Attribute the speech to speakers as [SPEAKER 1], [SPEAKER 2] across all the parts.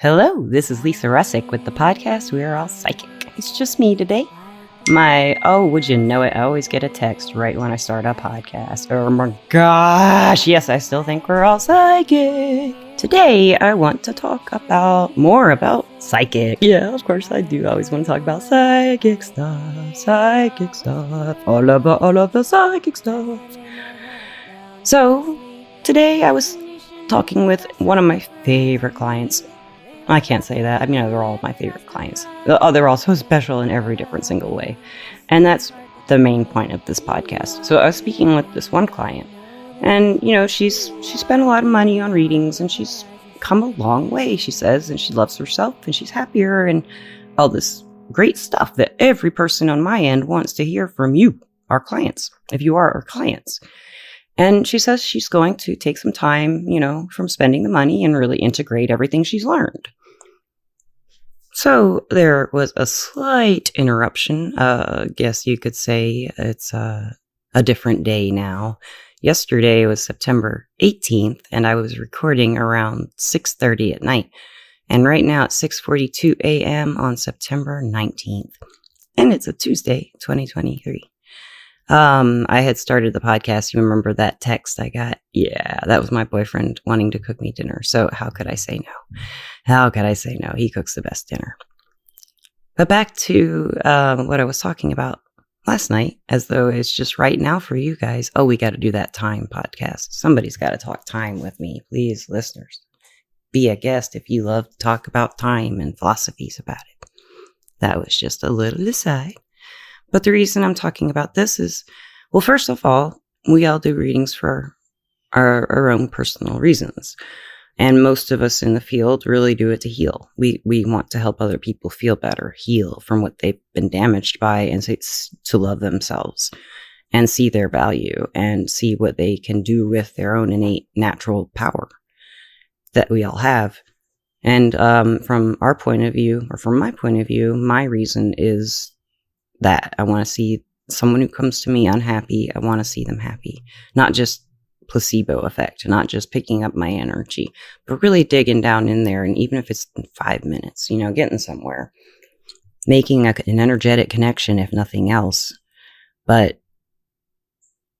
[SPEAKER 1] Hello, this is Lisa Russick with the podcast We Are All Psychic. It's just me today. Would you know it, I always get a text right when I start a podcast. Oh my gosh, yes, I still think we're all psychic. Today, I want to talk more about psychic. Yeah, of course I do. I always want to talk about psychic stuff, all of the psychic stuff. So, today I was talking with one of my favorite clients. I can't say that. I mean, they're all my favorite clients. They're all so special in every different single way. And that's the main point of this podcast. So I was speaking with this one client, and, she's spent a lot of money on readings, and she's come a long way, she says, and she loves herself, and she's happier, and all this great stuff that every person on my end wants to hear from you, our clients, if you are our clients. And she says she's going to take some time, from spending the money and really integrate everything she's learned. So there was a slight interruption. Guess you could say it's a different day now. Yesterday was September 18th, and I was recording around 6:30 at night. And right now it's 6:42 a.m. on September 19th. And it's a Tuesday, 2023. I had started the podcast. You remember that text I got? Yeah, that was my boyfriend wanting to cook me dinner. So how could I say no? How could I say no? He cooks the best dinner. But back to what I was talking about last night, as though it's just right now for you guys. Oh, we got to do that time podcast. Somebody's got to talk time with me. Please, listeners, be a guest if you love to talk about time and philosophies about it. That was just a little aside. But the reason I'm talking about this is, well, first of all, we all do readings for our own personal reasons. And most of us in the field really do it to heal. We want to help other people feel better, heal from what they've been damaged by, and to love themselves and see their value and see what they can do with their own innate natural power that we all have. And from our point of view, or from my point of view, my reason is that I want to see someone who comes to me unhappy. I want to see them happy, not just placebo effect, not just picking up my energy, but really digging down in there. And even if it's in 5 minutes, getting somewhere, making an energetic connection, if nothing else. But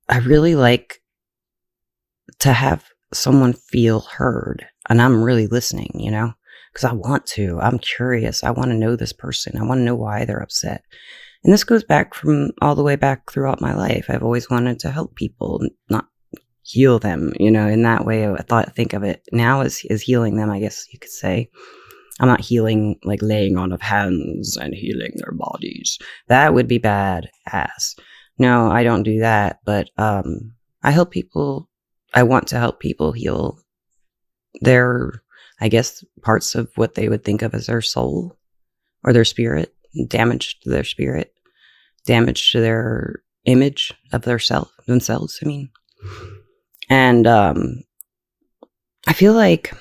[SPEAKER 1] I really like to have someone feel heard, and I'm really listening, because I want to. I'm curious. I want to know this person. I want to know why they're upset. And this goes back from all the way back throughout my life. I've always wanted to help people, not heal them, in that way. I think of it now as healing them, I guess you could say. I'm not healing like laying on of hands and healing their bodies. That would be bad ass. No, I don't do that. But I help people. I want to help people heal their, I guess, parts of what they would think of as their soul or their spirit. Damage to their spirit, damage to their image of themselves. And I feel like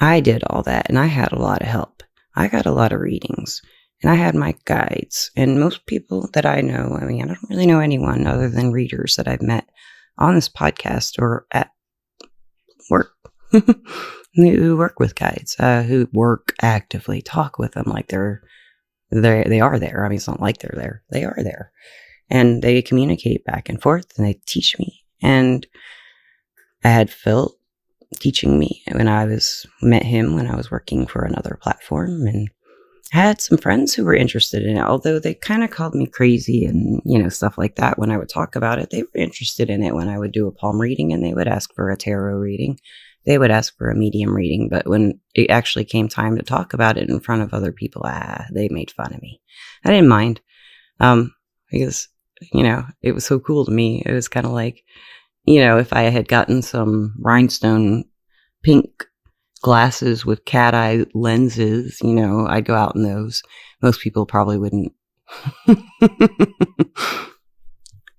[SPEAKER 1] I did all that, and I had a lot of help. I got a lot of readings, and I had my guides. And most people that I know, I don't really know anyone other than readers that I've met on this podcast or at work. Who work with guides, who work actively, talk with them like they are there. It's not like they're there. They are there. And they communicate back and forth, and they teach me. And I had Phil teaching me met him when I was working for another platform, and I had some friends who were interested in it, although they kind of called me crazy and, stuff like that when I would talk about it. They were interested in it when I would do a palm reading, and they would ask for a tarot reading. They would ask for a medium reading, but when it actually came time to talk about it in front of other people, they made fun of me. I didn't mind, because, it was so cool to me. It was kind of like, if I had gotten some rhinestone pink glasses with cat eye lenses, I'd go out in those. Most people probably wouldn't.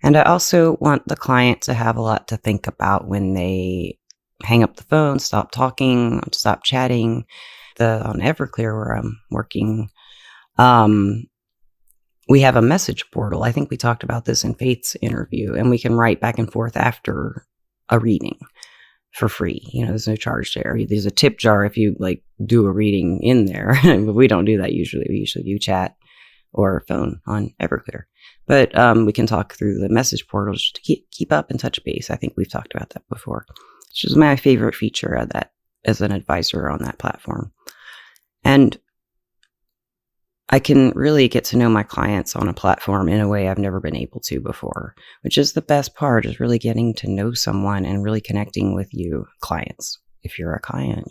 [SPEAKER 1] And I also want the client to have a lot to think about when they hang up the phone, stop talking, stop chatting. On Everclear, where I'm working, we have a message portal. I think we talked about this in Faith's interview, and we can write back and forth after a reading. for free. There's no charge there. There's a tip jar if you like do a reading in there, but we don't do that usually. We usually do chat or phone on Everclear. But we can talk through the message portal just to keep up and touch base. I think we've talked about that before. Which is my favorite feature of that as an advisor on that platform. And I can really get to know my clients on a platform in a way I've never been able to before, which is the best part, is really getting to know someone and really connecting with you clients. If you're a client,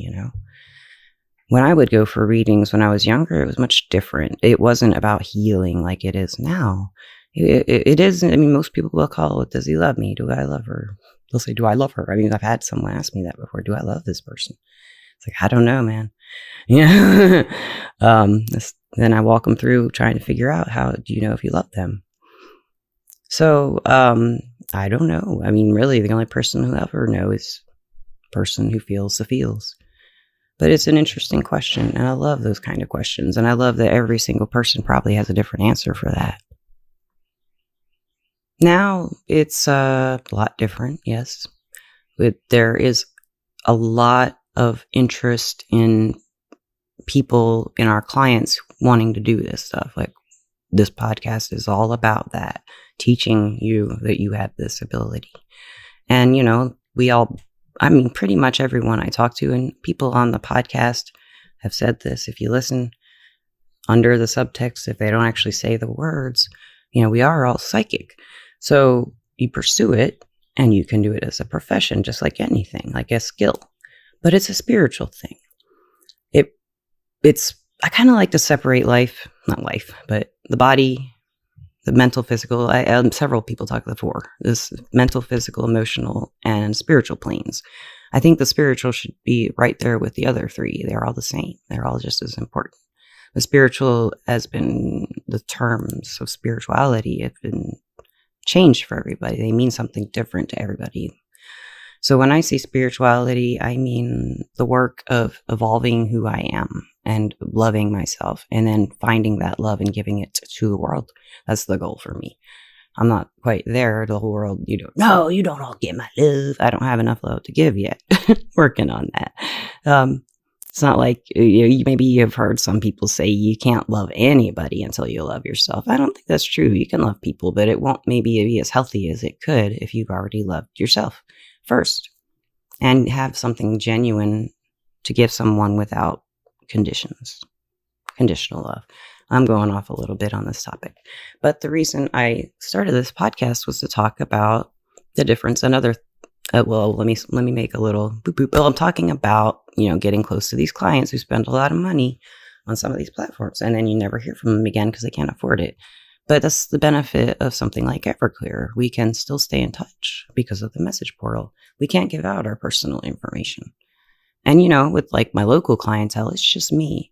[SPEAKER 1] When I would go for readings when I was younger, it was much different. It wasn't about healing like it is now. It is. I mean, most people will call it, does he love me? Do I love her? They'll say, do I love her? I mean, I've had someone ask me that before. Do I love this person? It's like, I don't know, man. Yeah. Then I walk them through trying to figure out, how do you know if you love them? So, I don't know. I mean, really, the only person who ever knows is the person who feels the feels. But it's an interesting question, and I love those kind of questions. And I love that every single person probably has a different answer for that. Now, it's a lot different, yes. There is a lot of interest in people, in our clients, wanting to do this stuff. Like, this podcast is all about that, teaching you that you have this ability. And, pretty much everyone I talk to, and people on the podcast have said this. If you listen under the subtext, if they don't actually say the words, we are all psychic. So you pursue it, and you can do it as a profession, just like anything, like a skill. But it's a spiritual thing. I kind of like to separate not life, but the body, the mental, physical. Several people talk before this mental, physical, emotional, and spiritual planes. I think the spiritual should be right there with the other three. They're all the same. They're all just as important. The spiritual the terms of spirituality have been changed for everybody. They mean something different to everybody. So when I say spirituality, I mean the work of evolving who I am and loving myself, and then finding that love and giving it to the world. That's the goal for me. I'm not quite there. The whole world, you don't all get my love. I don't have enough love to give yet. Working on that. It's not like, maybe you've heard some people say you can't love anybody until you love yourself. I don't think that's true. You can love people, but it won't maybe be as healthy as it could if you've already loved yourself first, and have something genuine to give someone without conditional love. I'm going off a little bit on this topic, but the reason I started this podcast was to talk about the difference. Let me make a little boop boop. Well, I'm talking about, getting close to these clients who spend a lot of money on some of these platforms, and then you never hear from them again because they can't afford it. But that's the benefit of something like Everclear. We can still stay in touch because of the message portal. We can't give out our personal information. And, with like my local clientele, it's just me.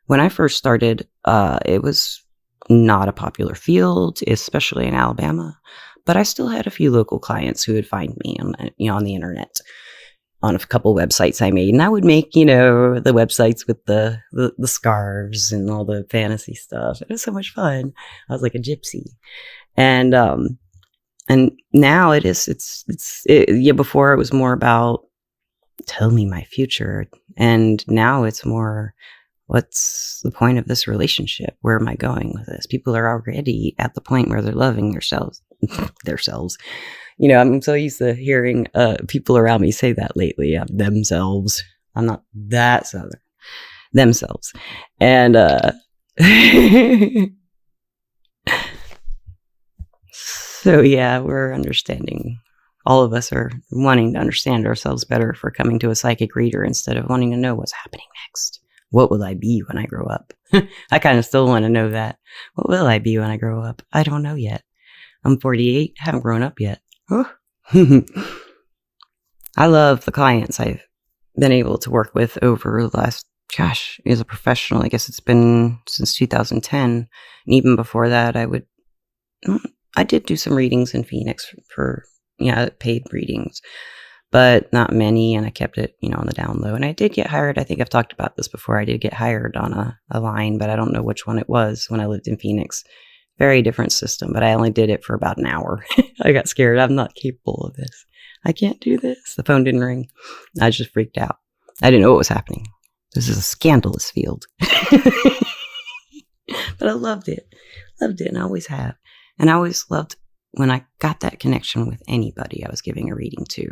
[SPEAKER 1] When I first started, it was not a popular field, especially in Alabama. But I still had a few local clients who would find me on the internet, on a couple websites I made. And I would make, the websites with the scarves and all the fantasy stuff. It was so much fun. I was like a gypsy. And now before it was more about, tell me my future. And now it's more, what's the point of this relationship? Where am I going with this? People are already at the point where they're loving themselves. I'm so used to hearing people around me say that lately. Themselves. I'm not that Southern. Themselves. And so yeah, we're understanding. All of us are wanting to understand ourselves better for coming to a psychic reader instead of wanting to know what's happening next. What will I be when I grow up? I kind of still want to know that. What will I be when I grow up? I don't know yet. I'm 48, haven't grown up yet. I love the clients I've been able to work with over the last, as a professional, I guess it's been since 2010. And even before that, I did do some readings in Phoenix for paid readings, but not many. And I kept it, on the down low. And I did get hired. I think I've talked about this before. I did get hired on a line, but I don't know which one it was when I lived in Phoenix. Very different system, but I only did it for about an hour. I got scared. I'm not capable of this. I can't do this. The phone didn't ring. I just freaked out. I didn't know what was happening. This is a scandalous field. But I loved it. Loved it, and I always have. And I always loved when I got that connection with anybody I was giving a reading to.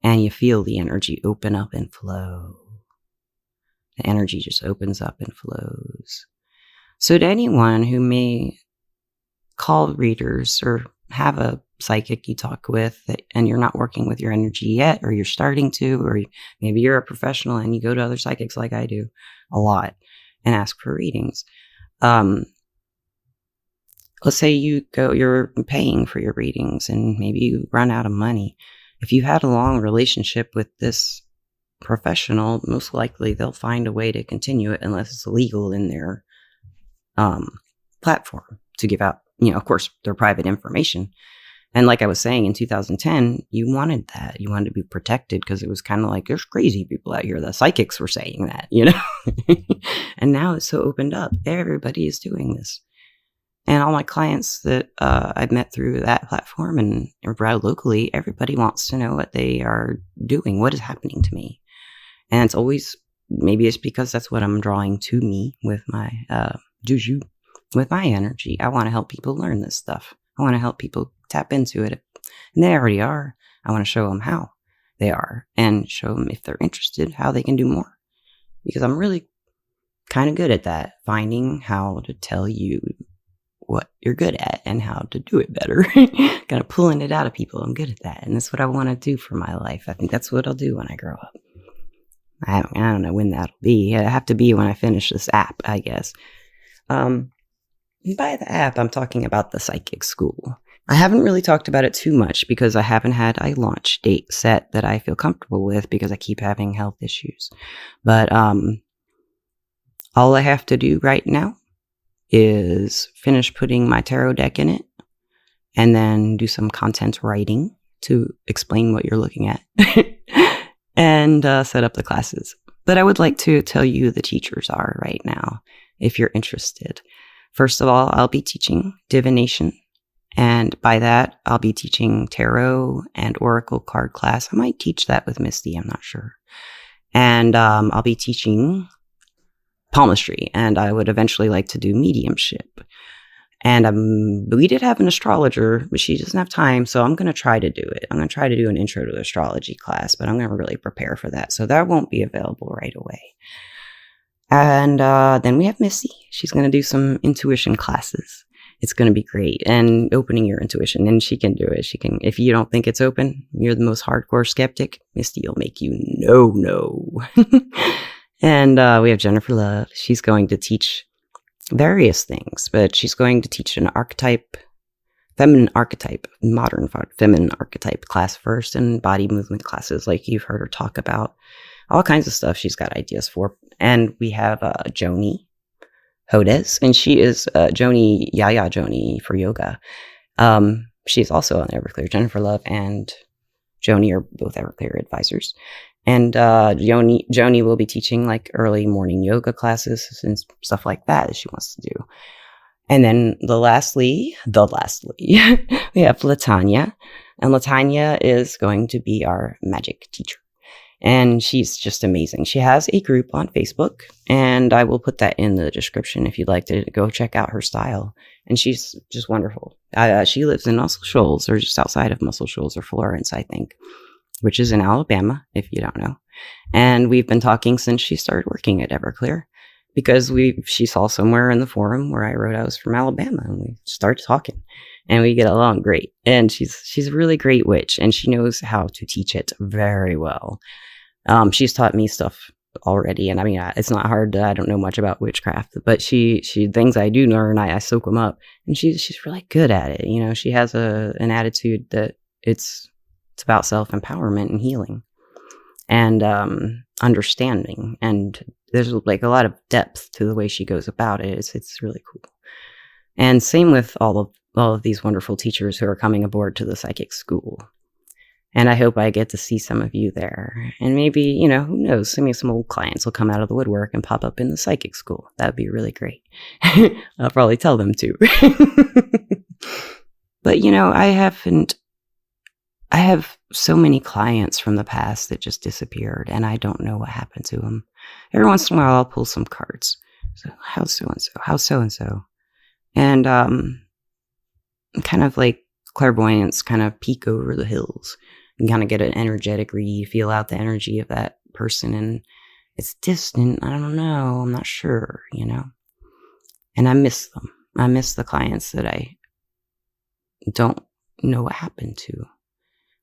[SPEAKER 1] And you feel the energy open up and flow. The energy just opens up and flows. So to anyone who may call readers or have a psychic you talk with and you're not working with your energy yet, or you're starting to, or maybe you're a professional and you go to other psychics like I do a lot and ask for readings. Let's say you're paying for your readings and maybe you run out of money. If you had a long relationship with this professional, most likely they'll find a way to continue it unless it's illegal in their platform to give out, of course, their private information. And like I was saying, in 2010, you wanted that. You wanted to be protected because it was kind of like, there's crazy people out here. The psychics were saying that, And now it's so opened up. Everybody is doing this. And all my clients that I've met through that platform and around locally, everybody wants to know what they are doing. What is happening to me? And it's always, maybe it's because that's what I'm drawing to me with my juju, with my energy. I want to help people learn this stuff. I want to help people tap into it. And they already are. I want to show them how they are and show them, if they're interested, how they can do more. Because I'm really kind of good at that, finding how to tell you what you're good at and how to do it better. Kind of pulling it out of people. I'm good at that. And that's what I want to do for my life. I think that's what I'll do when I grow up. I don't know when that'll be. It'll have to be when I finish this app, I guess. By the app, I'm talking about the Psychic School. I haven't really talked about it too much because I haven't had a launch date set that I feel comfortable with because I keep having health issues. But all I have to do right now is finish putting my tarot deck in it and then do some content writing to explain what you're looking at and set up the classes. But I would like to tell you who the teachers are right now if you're interested. First of all, I'll be teaching divination. And by that, I'll be teaching tarot and oracle card class. I might teach that with Misty. I'm not sure. And I'll be teaching palmistry. And I would eventually like to do mediumship. And we did have an astrologer, but she doesn't have time. So I'm going to try to do it. I'm going to try to do an intro to astrology class, but I'm going to really prepare for that. So that won't be available right away. And then we have Missy. She's going to do some intuition classes. It's going to be great. And opening your intuition. And she can do it. She can. If you don't think it's open, you're the most hardcore skeptic, Misty will make you no. And we have Jennifer Love. She's going to teach various things, but she's going to teach an archetype, feminine archetype, modern feminine archetype class first, and body movement classes like you've heard her talk about. All kinds of stuff she's got ideas for. And we have Joni Hodes, and she is Joni, Yaya Joni for yoga. She's also on Everclear. Jennifer Love and Joni are both Everclear advisors. And Joni will be teaching like early morning yoga classes and stuff like that she wants to do. And then lastly, we have Latanya. And Latanya is going to be our magic teacher. And she's just amazing. She has a group on Facebook, and I will put that in the description if you'd like to go check out her style. And she's just wonderful. She lives in Muscle Shoals, or just outside of Muscle Shoals, or Florence, I think, which is in Alabama, if you don't know. And we've been talking since she started working at Everclear, because she saw somewhere in the forum where I wrote I was from Alabama, and we started talking. And we get along great. And she's a really great witch, and she knows how to teach it very well. She's taught me stuff already, and I mean, it's not hard. I don't know much about witchcraft, but she things I do learn, I soak them up, and she's really good at it. She has an attitude that it's about self-empowerment and healing, and understanding, and there's like a lot of depth to the way she goes about it. It's really cool. And same with all of these wonderful teachers who are coming aboard to the Psychic School. And I hope I get to see some of you there. And maybe, who knows, maybe some old clients will come out of the woodwork and pop up in the Psychic School. That would be really great. I'll probably tell them to. But, I I have so many clients from the past that just disappeared, and I don't know what happened to them. Every once in a while, I'll pull some cards. So, how's so-and-so? How's so-and-so? And kind of like clairvoyance, kind of peek over the hills and kind of get an energetic read, feel out the energy of that person. And it's distant. I don't know. I'm not sure, And I miss them. I miss the clients that I don't know what happened to.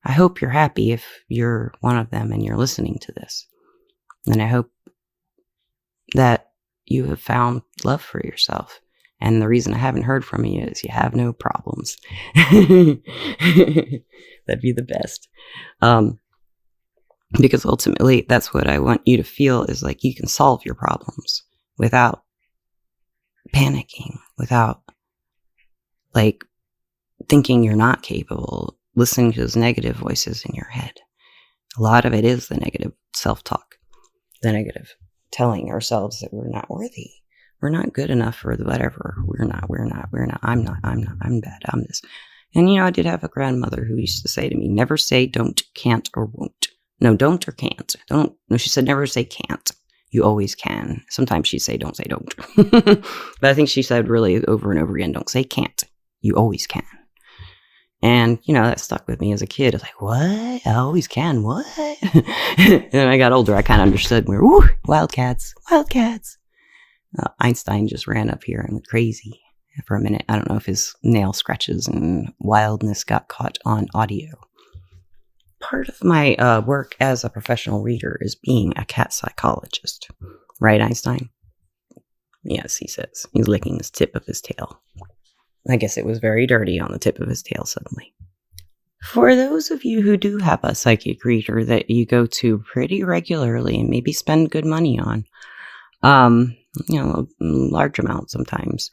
[SPEAKER 1] I hope you're happy if you're one of them and you're listening to this. And I hope that you have found love for yourself. And the reason I haven't heard from you is you have no problems. That'd be the best. Because ultimately, that's what I want you to feel is like you can solve your problems without panicking, without like thinking you're not capable, listening to those negative voices in your head. A lot of it is the negative self-talk, the negative telling ourselves that we're not worthy. We're not good enough for the whatever. We're not, I'm bad, I'm this. And I did have a grandmother who used to say to me, never say don't, can't, or won't. No, don't or can't. Don't. No, she said never say can't. You always can. Sometimes she'd say don't say don't. But I think she said really over and over again, don't say can't. You always can. And, that stuck with me as a kid. I was like, what? I always can. What? And then I got older. I kind of understood. We were, woo, wildcats. Einstein just ran up here and went crazy for a minute. I don't know if his nail scratches and wildness got caught on audio. Part of my work as a professional reader is being a cat psychologist. Right, Einstein? Yes, he says. He's licking the tip of his tail. I guess it was very dirty on the tip of his tail suddenly. For those of you who do have a psychic reader that you go to pretty regularly and maybe spend good money on, a large amount sometimes,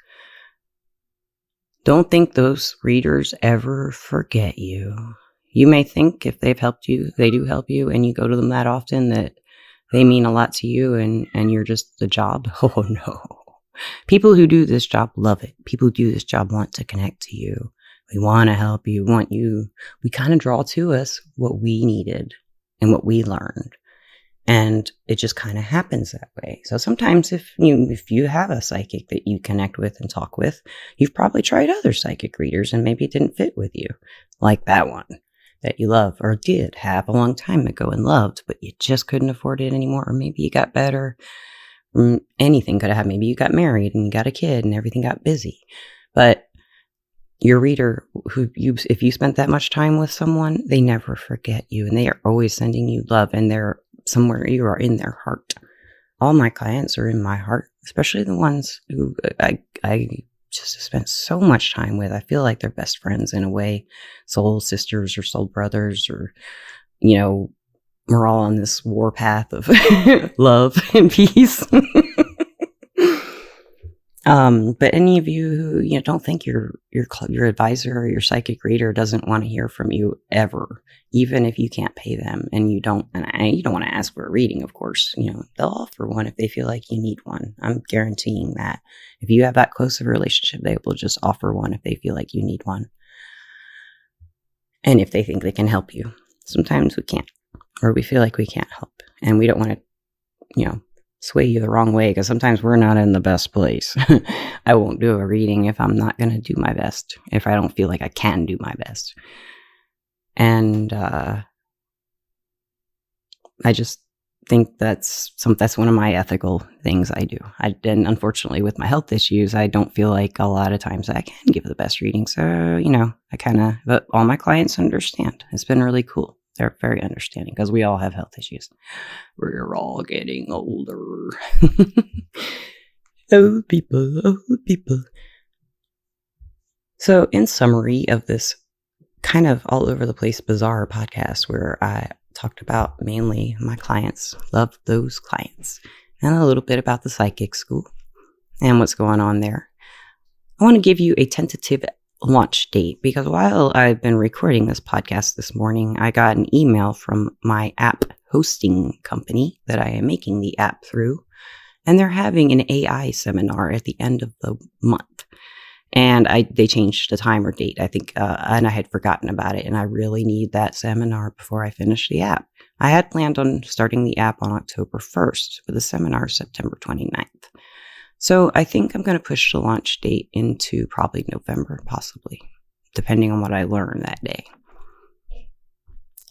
[SPEAKER 1] don't think those readers ever forget you. You may think if they've helped you, they do help you, and you go to them that often that they mean a lot to you and you're just the job. Oh, no. People who do this job love it. People who do this job want to connect to you. We want to help you, want you. We kind of draw to us what we needed and what we learned. And it just kind of happens that way. So sometimes if you have a psychic that you connect with and talk with, you've probably tried other psychic readers and maybe it didn't fit with you, like that one that you love or did have a long time ago and loved, but you just couldn't afford it anymore. Or maybe you got better. Anything could have happened. Maybe you got married and you got a kid and everything got busy. But your reader, if you spent that much time with someone, they never forget you and they are always sending you love and they're somewhere you are in their heart. All my clients are in my heart, especially the ones who I just spent so much time with. I feel like they're best friends in a way, soul sisters or soul brothers, or, we're all on this war path of love and peace. But any of you who don't think your advisor or your psychic reader doesn't want to hear from you ever, even if you can't pay them, and you don't want to ask for a reading, of course, they'll offer one if they feel like you need one. I'm guaranteeing that if you have that close of a relationship, they will just offer one if they feel like you need one, and if they think they can help you. Sometimes we can't, or we feel like we can't help, and we don't want to, sway you the wrong way, because sometimes we're not in the best place. I won't do a reading if I'm not going to do my best, if I don't feel like I can do my best. And I just think that's one of my ethical things I do. And unfortunately, with my health issues, I don't feel like a lot of times I can give the best reading. So, but all my clients understand. It's been really cool. They're very understanding because we all have health issues. We're all getting older. Old people. So in summary of this kind of all over the place, bizarre podcast where I talked about mainly my clients, love those clients, and a little bit about the psychic school and what's going on there, I want to give you a tentative launch date, because while I've been recording this podcast this morning, I got an email from my app hosting company that I am making the app through, and they're having an AI seminar at the end of the month. And they changed the time or date, I think, and I had forgotten about it. And I really need that seminar before I finish the app. I had planned on starting the app on October 1st, but the seminar is September 29th. So I think I'm going to push the launch date into probably November, possibly, depending on what I learn that day.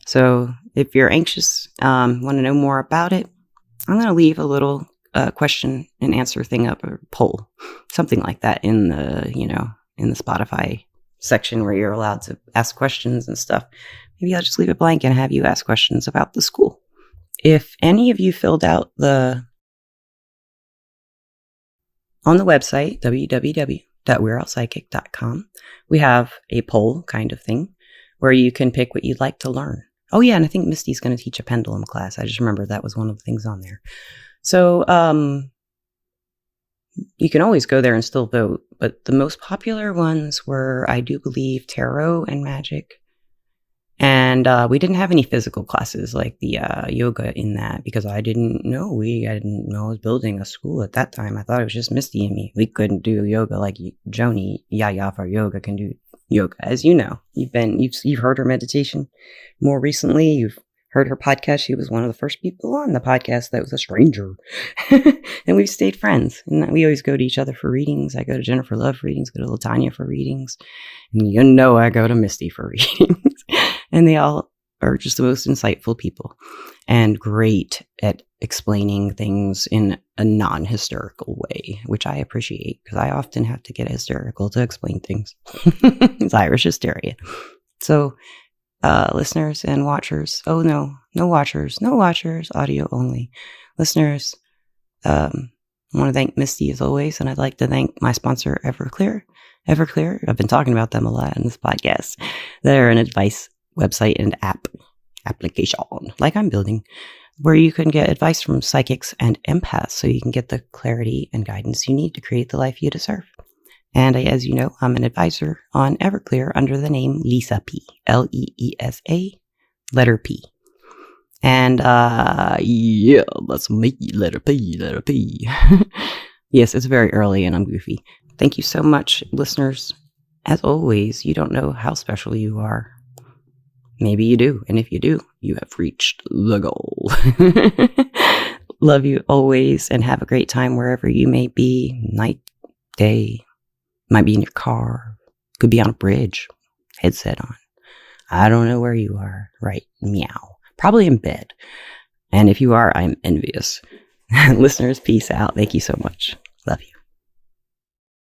[SPEAKER 1] So if you're anxious, want to know more about it, I'm going to leave a little question and answer thing up, or poll, something like that in the Spotify section where you're allowed to ask questions and stuff. Maybe I'll just leave it blank and have you ask questions about the school. If any of you filled out on the website, www.weareallpsychic.com, we have a poll kind of thing where you can pick what you'd like to learn. Oh yeah, and I think Misty's going to teach a pendulum class. I just remember that was one of the things on there. So you can always go there and still vote, but the most popular ones were, I do believe, tarot and magic. And we didn't have any physical classes like the yoga in that, because I didn't know I was building a school at that time. I thought it was just Misty and me. We couldn't do yoga like Joni Yaya for yoga can do yoga. As you know, you've heard her meditation more recently. You've heard her podcast. She was one of the first people on the podcast that was a stranger. And we've stayed friends. And we always go to each other for readings. I go to Jennifer Love for readings, go to Latanya for readings. And I go to Misty for readings. And they all are just the most insightful people and great at explaining things in a non-hysterical way, which I appreciate because I often have to get hysterical to explain things. It's Irish hysteria. So, listeners and watchers, no watchers, audio only. Listeners, I want to thank Misty as always, and I'd like to thank my sponsor, Everclear. I've been talking about them a lot in this podcast. They're an advice website and application, like I'm building, where you can get advice from psychics and empaths so you can get the clarity and guidance you need to create the life you deserve. And as you know, I'm an advisor on Everclear under the name Leesa P. Leesa, letter P. And let's make letter P. Yes, it's very early and I'm goofy. Thank you so much, listeners. As always, you don't know how special you are. Maybe you do. And if you do, you have reached the goal. Love you always and have a great time wherever you may be. Night, day, might be in your car, could be on a bridge, headset on. I don't know where you are. Right. Meow. Probably in bed. And if you are, I'm envious. Listeners, peace out. Thank you so much. Love you.